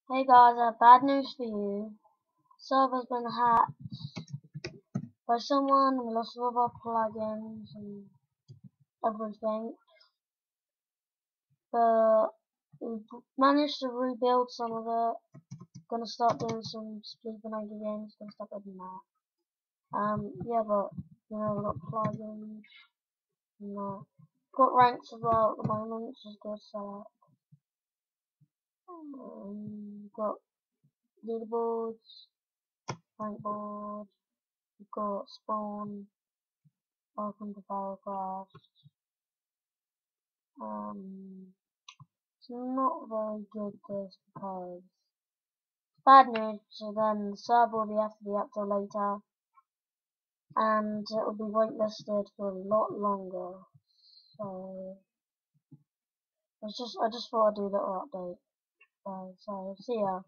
Hey guys, I have bad news for you. Server's been hacked by someone. We lost all of our plugins and everything. But we managed to rebuild some of it. Gonna start doing some Sleeping Angry games. Gonna start doing that. Yeah, but we got plugins. Got ranks as well at the moment, which is good. So got leaderboards, rank board. We've got spawn. Welcome to Firecraft. It's not very good this because bad news, so then the server will have to be up till later and it will be waitlisted for a lot longer. So I just thought I'd do a little update. So see ya.